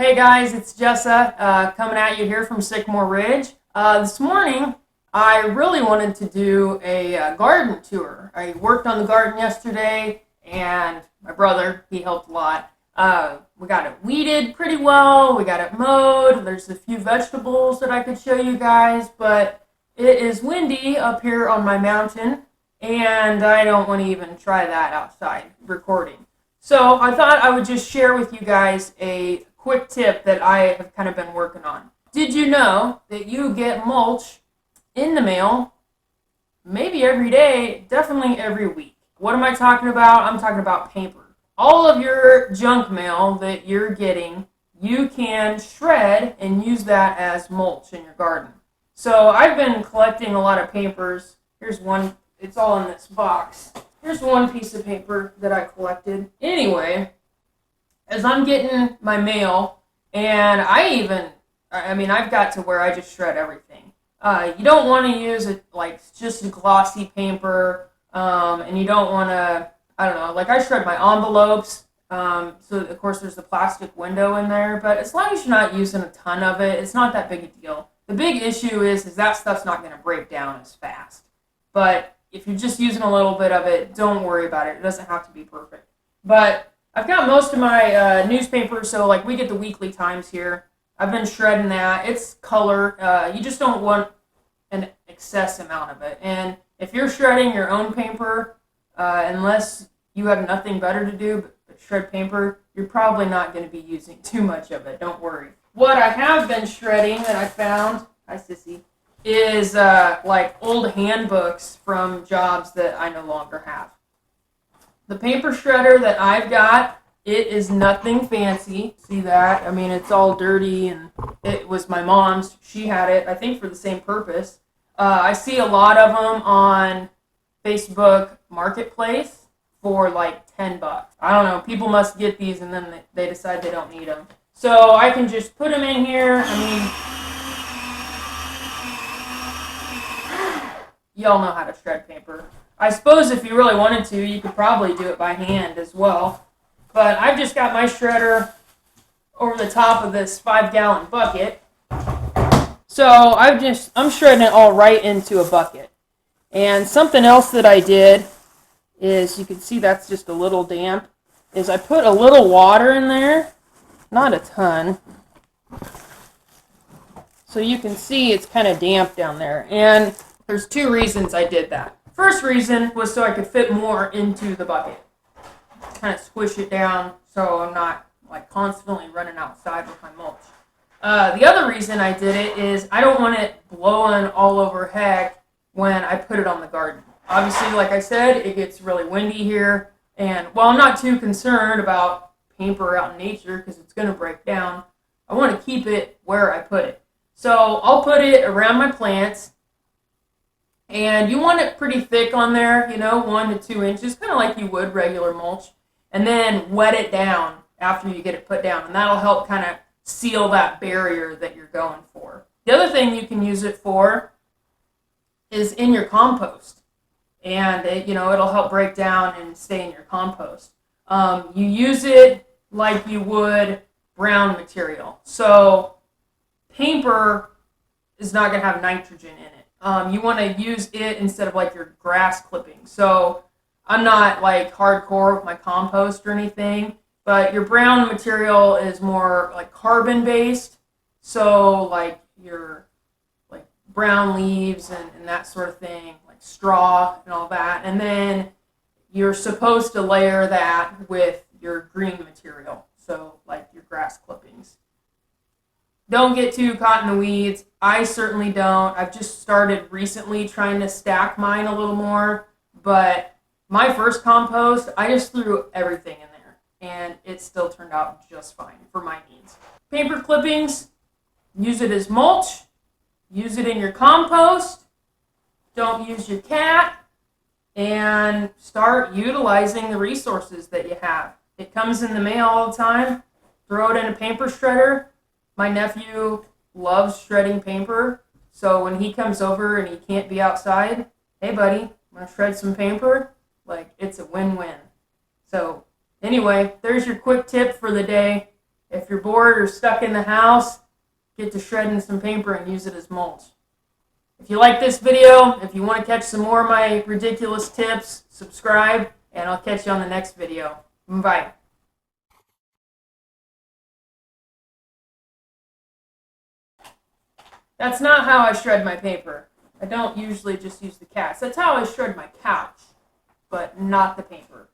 Hey guys, it's Jessa coming at you here from Sycamore Ridge. This morning, I really wanted to do a garden tour. I worked on the garden yesterday, and my brother, he helped a lot. We got it weeded pretty well, we got it mowed, there's a few vegetables that I could show you guys, but it is windy up here on my mountain, and I don't want to even try that outside recording. So I thought I would just share with you guys a quick tip that I have kind of been working on. Did you know that you get mulch in the mail maybe every day, definitely every week? What am I talking about? I'm talking about paper. All of your junk mail that you're getting, you can shred and use that as mulch in your garden. So I've been collecting a lot of papers. Here's one, it's all in this box. Here's one piece of paper that I collected. Anyway, as I'm getting my mail, and I've got to where I just shred everything. You don't want to use it like just a glossy paper, and you don't want to, like I shred my envelopes, so of course there's the plastic window in there, but as long as you're not using a ton of it, it's not that big a deal. The big issue is that stuff's not going to break down as fast. But if you're just using a little bit of it, don't worry about it. It doesn't have to be perfect. But I've got most of my newspaper, so like we get the Weekly Times here. I've been shredding that. It's color. You just don't want an excess amount of it. And if you're shredding your own paper, unless you have nothing better to do but shred paper, you're probably not going to be using too much of it. Don't worry. What I have been shredding that I found, hi Sissy, is like old handbooks from jobs that I no longer have. The paper shredder that I've got, it is nothing fancy. See that? I mean, it's all dirty, and it was my mom's. She had it, I think, for the same purpose. I see a lot of them on Facebook Marketplace for like $10. I don't know. People must get these, and then they decide they don't need them. So I can just put them in here. Y'all know how to shred paper. I suppose if you really wanted to, you could probably do it by hand as well. But I've just got my shredder over the top of this 5-gallon bucket. So I'm shredding it all right into a bucket. And something else that I did is, you can see that's just a little damp, is I put a little water in there, not a ton. So you can see it's kind of damp down there. And there's two reasons I did that. First reason was so I could fit more into the bucket. Kind of squish it down so I'm not like constantly running outside with my mulch. The other reason I did it is I don't want it blowing all over heck when I put it on the garden. Obviously, like I said, it gets really windy here. And while I'm not too concerned about paper out in nature because it's going to break down, I want to keep it where I put it. So I'll put it around my plants. And you want it pretty thick on there, 1 to 2 inches, kind of like you would regular mulch. And then wet it down after you get it put down. And that'll help kind of seal that barrier that you're going for. The other thing you can use it for is in your compost. And it'll help break down and stay in your compost. You use it like you would brown material. So paper is not going to have nitrogen in it. You want to use it instead of like your grass clippings. So I'm not like hardcore with my compost or anything, but your brown material is more like carbon based. So like your like brown leaves and that sort of thing, like straw and all that. And then you're supposed to layer that with your green material. So like your grass clippings. Don't get too caught in the weeds. I certainly don't. I've just started recently trying to stack mine a little more. But my first compost, I just threw everything in there. And it still turned out just fine for my needs. Paper clippings, use it as mulch. Use it in your compost. Don't use your cat. And start utilizing the resources that you have. It comes in the mail all the time. Throw it in a paper shredder. My nephew loves shredding paper, so when he comes over and he can't be outside, hey buddy, want to shred some paper? Like, it's a win-win. So anyway, there's your quick tip for the day. If you're bored or stuck in the house, get to shredding some paper and use it as mulch. If you like this video, if you want to catch some more of my ridiculous tips, subscribe, and I'll catch you on the next video. Bye. That's not how I shred my paper. I don't usually just use the cast. That's how I shred my couch, but not the paper.